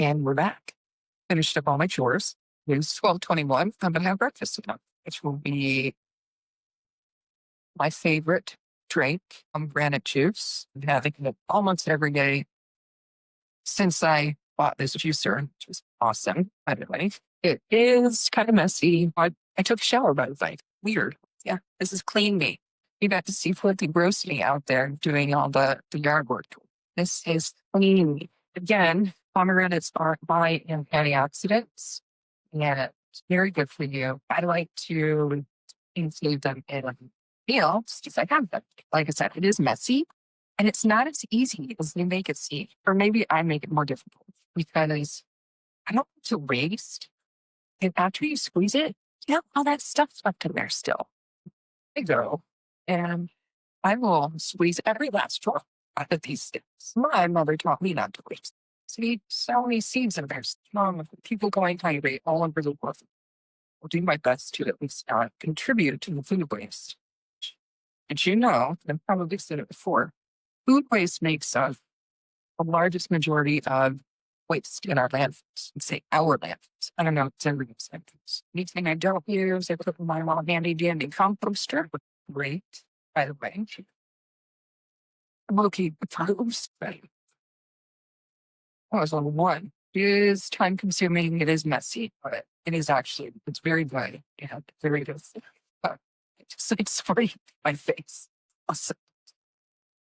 And we're back. Finished up all my chores. It's 12:21. I'm going to have breakfast now, which will be my favorite drink, pomegranate juice. I'm having it almost every day since I bought this juicer, which is awesome, by the way. It is kind of messy. I took a shower, by the way. Weird. Yeah, this is clean me. You got to see Flippy gross me out there doing all the yard work. This is clean me. Again, pomegranates are high in antioxidants, and it's very good for you. I like to include them in meals because I have them. Like I said, it is messy, and it's not as easy as they make it seem. Or maybe I make it more difficult because I don't want to waste. And after you squeeze it, you have all that stuff left in there still. I go and I will squeeze every last drop out of these things. My mother taught me not to waste. See, so many seeds in there. People going hungry all over the world. I'll do my best to at least contribute to the food waste. Did you know, I've probably said it before, food waste makes up the largest majority of waste in our landfills. I'd say our landfills. I don't know if it's everybody's landfills. Anything I don't use, I put in my little handy dandy composter. Great, by the way. I'm okay with those, but that was on one. It is time consuming, it is messy, but it is actually, it's very good. Yeah, very good. Just like sorry, my face. Awesome.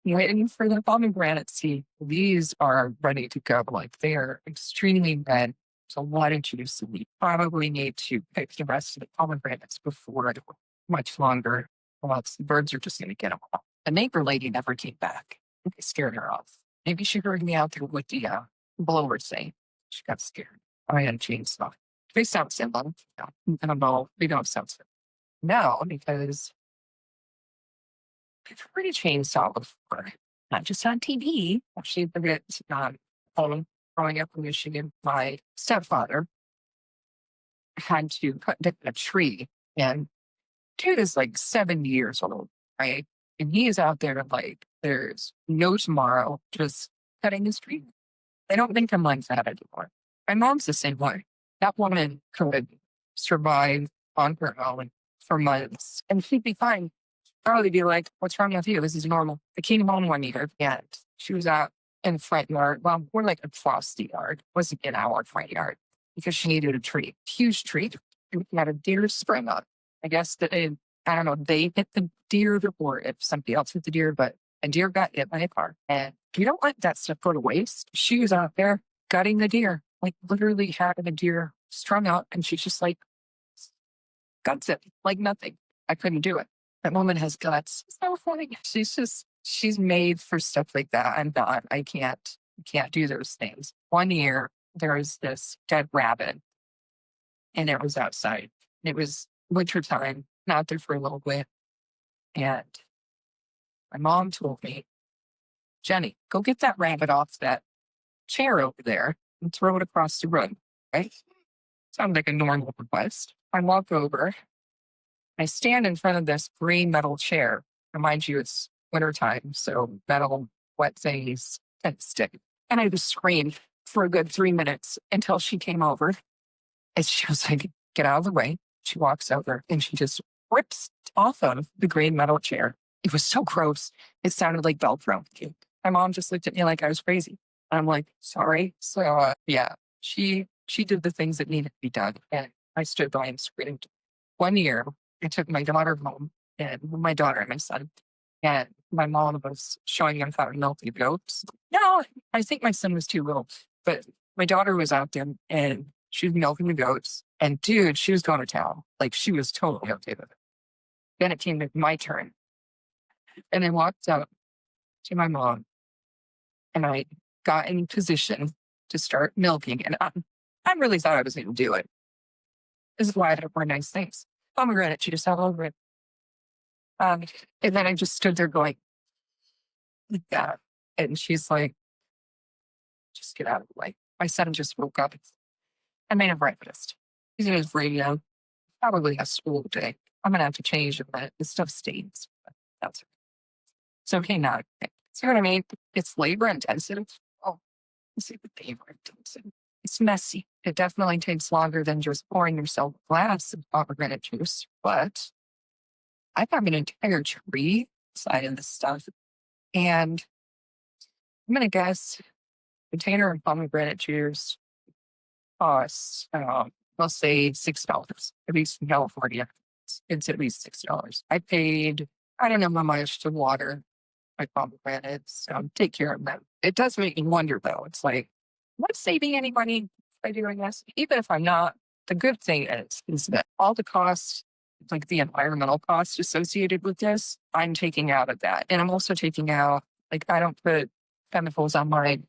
Waiting for the pomegranate seed. These are ready to go. Like they are extremely red. There's a lot of juice. And we probably need to pick the rest of the pomegranates before much longer. Or else the birds are just going to get them all. The neighbor lady never came back. I scared her off. Maybe she heard me out there with the blower saying she got scared. I had a chainsaw. They sound similar. No, I don't know. They don't sound similar. No, because I've heard a chainsaw before, not just on TV. Actually, it's home growing up in Michigan. My stepfather had to cut down a tree, and dude is like 70 years old, right? And he is out there like there's no tomorrow, just cutting his tree. They don't think I'm like that anymore. My mom's the same way. That woman could survive on her own for months, and she'd be fine. Probably be like, what's wrong with you? This is normal. I came home one year and she was out in the front yard. Well, we're like across the yard. It wasn't in our front yard because she needed a tree, huge tree. And we had a deer spring up. I guess that I don't know, they hit the deer or if somebody else hit the deer, but a deer got hit by a car. And you don't let that stuff go to waste. She was out there gutting the deer, like literally having a deer strung out. And she's just like, guts it like nothing. I couldn't do it. That woman has guts. So funny. She's made for stuff like that. I'm not. I can't do those things. One year, there was this dead rabbit, and it was outside. It was wintertime, not there for a little bit. And my mom told me, Jenny, go get that rabbit off that chair over there and throw it across the room. Right? Sounds like a normal request. I walk over. I stand in front of this green metal chair. Remind you, it's wintertime, so metal, wet things tend to stick. And I just screamed for a good 3 minutes until she came over. And she was like, get out of the way. She walks over and she just rips off of the green metal chair. It was so gross. It sounded like Velcro. My mom just looked at me like I was crazy. I'm like, sorry. So, yeah, she did the things that needed to be done. And I stood by and screamed. One year, I took my daughter home, and my daughter and my son, and my mom was showing them how to milk the goats. No, I think my son was too little, but my daughter was out there and she was milking the goats. And dude, she was going to town. Like she was totally okay with it. Then it came to my turn. And I walked up to my mom and I got in position to start milking. And I really thought I was going to do it. This is why I have more nice things. Pomegranate juice all over it. And then I just stood there going, like that. And she's like, just get out of the way. My son just woke up. I made him breakfast. He's in his radio. Probably has school today. I'm going to have to change it, but the stuff stains. But that's okay. It's okay now. See what I mean? It's labor intensive. Oh, it's labor intensive. It's messy. It definitely takes longer than just pouring yourself a glass of pomegranate juice, but I have an entire tree side of this stuff. And I'm going to guess container of pomegranate juice costs, let's say $6, at least in California. It's at least $6. I paid, I don't know how much to water my pomegranates. Take care of them. It does make me wonder though. It's like, am I saving any money by doing this? Even if I'm not, the good thing is that all the costs, like the environmental costs associated with this, I'm taking out of that. And I'm also taking out, like, I don't put chemicals on my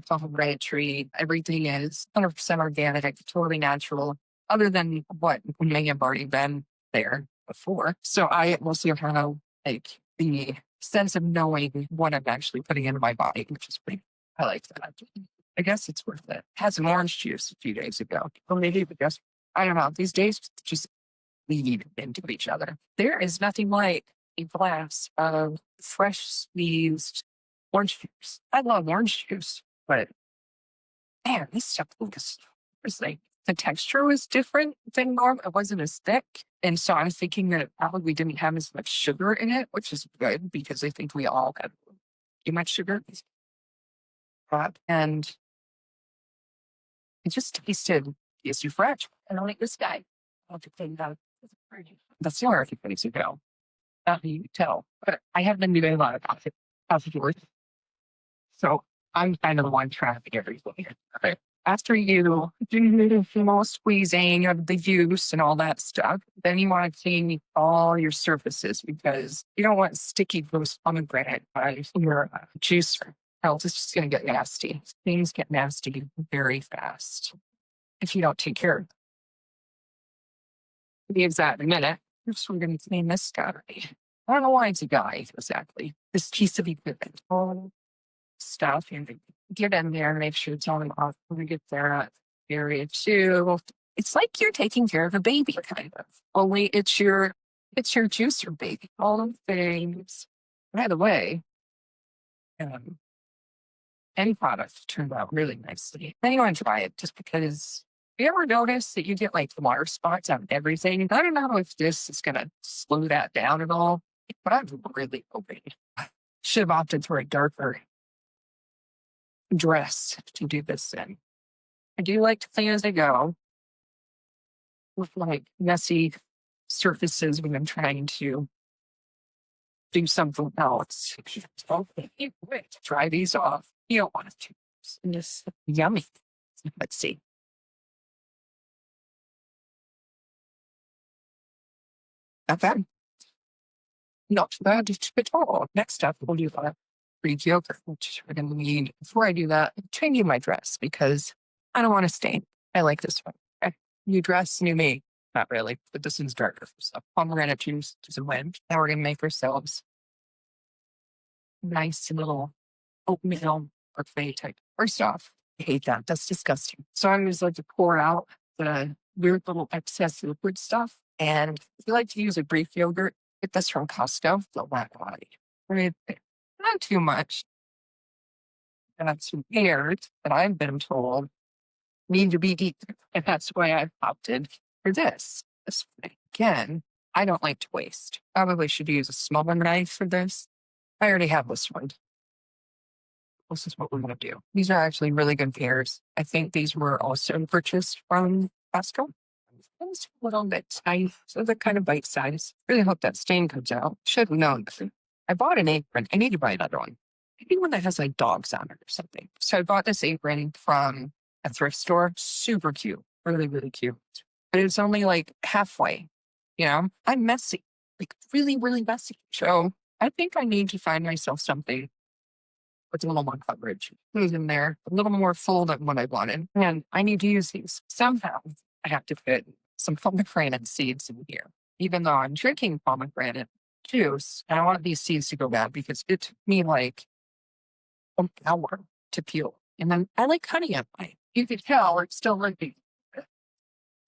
pomegranate tree. Everything is 100% organic, totally natural, other than what may have already been there before. So I also have like the sense of knowing what I'm actually putting into my body, which is pretty, I like that. I guess it's worth it. Had some orange juice a few days ago. Or maybe, but just, I don't know. These days just lead into each other. There is nothing like a glass of fresh squeezed orange juice. I love orange juice, but man, this stuff was like the texture was different than normal. It wasn't as thick. And so I was thinking that it probably didn't have as much sugar in it, which is good because I think we all have too much sugar. And it just tasted fresh. And I like this guy. I'll have to clean that. That's the only few days ago. Not you can tell. But I have been doing a lot of coffee work. So I'm kind of the one trapping everything. Okay. After you do more squeezing of the juice and all that stuff, then you want to clean all your surfaces because you don't want sticky gross pomegranate by your juicer. Else it's just going to get nasty. Things get nasty very fast if you don't take care of them. The exact minute. First, we're going to clean this guy. I don't know why it's a guy exactly. This piece of equipment. All stuff and get in there and make sure it's on and off when we get there at period 2. It's like you're taking care of a baby, kind of. Only it's your juicer baby. All the things. By the way, any product turned out really nicely. Then you want to try it just because. You ever notice that you get like water spots on everything? I don't know if this is going to slow that down at all, but I'm really hoping. Should have opted for a darker dress to do this in. I do like to clean as I go with like messy surfaces when I'm trying to do something else. Okay, wait, dry these off. You don't want to. It's yummy. Let's see. Not bad. Not bad at all. Next up, we'll do Greek yogurt, which we're going to need. Before I do that, I'm changing my dress because I don't want to stain. I like this one. Okay. New dress, new me. Not really, but this one's darker. So pomegranate juice, some wind. Now we're going to make ourselves nice little oatmeal parfait type. First off, I hate that. That's disgusting. So I'm just like to pour out the weird little excess liquid stuff. And if you like to use a Greek yogurt, get this from Costco, the black body. Right there. Not too much. And some pears that I've been told need to be eaten. And that's why I've opted for this. This way. Again, I don't like to waste. Probably should use a smaller knife for this. I already have this one. This is what we're going to do. These are actually really good pears. I think these were also purchased from Costco. It's a little bit tiny, so they're kind of bite size. Really hope that stain comes out. Should have known. I bought an apron. I need to buy another one. Maybe one that has like dogs on it or something. So I bought this apron from a thrift store. Super cute. Really, really cute. But it's only like halfway. You know, I'm messy. Like really, really messy. So I think I need to find myself something with a little more coverage. Who's in there? A little more full than what I wanted. And I need to use these. Somehow I have to fit some pomegranate seeds in here. Even though I'm drinking pomegranate juice, and I want these seeds to go bad because it took me like an hour to peel. And then I like cutting it. You can tell it's still living.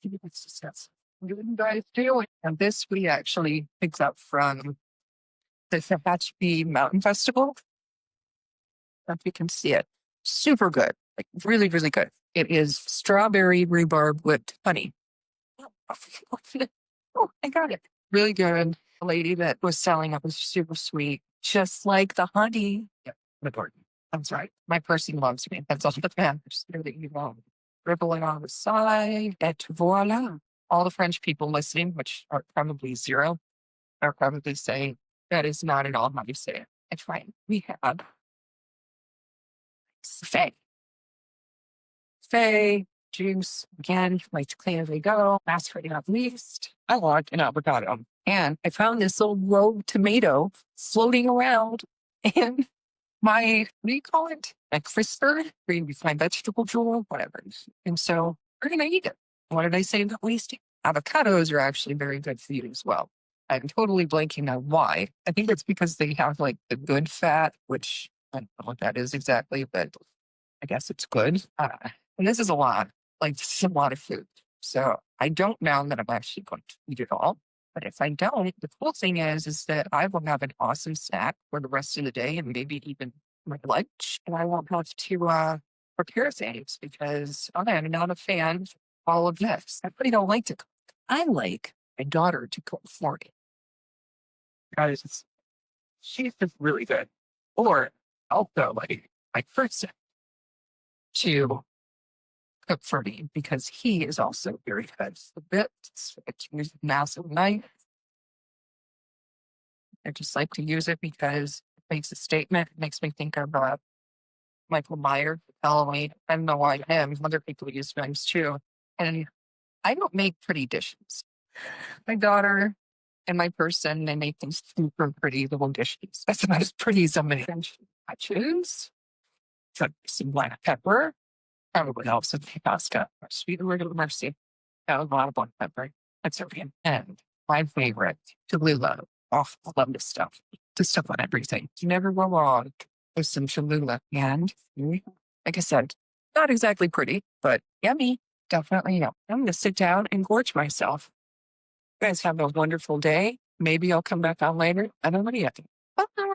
It's disgusting. What are you guys doing? And this we actually picked up from the Tehachapi Mountain Festival. If you can see it. Super good. Like really, really good. It is strawberry rhubarb whipped honey. Oh, I got it. Really good. The lady that was selling it was super sweet, just like the honey. Yep, important. I'm sorry. My person loves me. That's all that matters. There that you love. Ripple it on the side. Et voila. All the French people listening, which are probably zero, are probably saying that is not at all how you say it. It's fine. We have Parfait. Parfait juice. Again, like to clean as we go. Last but not least, I want an avocado. And I found this little rogue tomato floating around in my, what do you call it? A crisper, where you find vegetable drawer, whatever. And so we're going to eat it. What did I say about wasting? Avocados are actually very good for you as well. I'm totally blanking on why. I think it's because they have like the good fat, which I don't know what that is exactly, but I guess it's good. And this is a lot. Like, this is a lot of food. So I don't know that I'm actually going to eat it all. But if I don't, the cool thing is that I will have an awesome snack for the rest of the day and maybe even my lunch. And I won't have to prepare things because I'm not a fan of all of this. I really don't like to cook. I like my daughter to cook for me. Guys, she's just really good. Or also like my person to cook for me because he is also very good. The bit, I can use a massive knife. I just like to use it because it makes a statement. It makes me think of Michael Myers, Halloween. I don't know why him. Other people use knives too. And I don't make pretty dishes. My daughter and my person, they make these super pretty little dishes. That's about as pretty as somebody can. I choose some black pepper. Probably helps with the pasta. Sweet original mercy. That was a lot of black pepper. That's okay. And my favorite, Cholula. Oh, I love this stuff. This stuff on everything. You never go wrong with some Cholula. And like I said, not exactly pretty, but yummy. Definitely no. I'm going to sit down and gorge myself. You guys have a wonderful day. Maybe I'll come back on later. I don't know yet. Bye.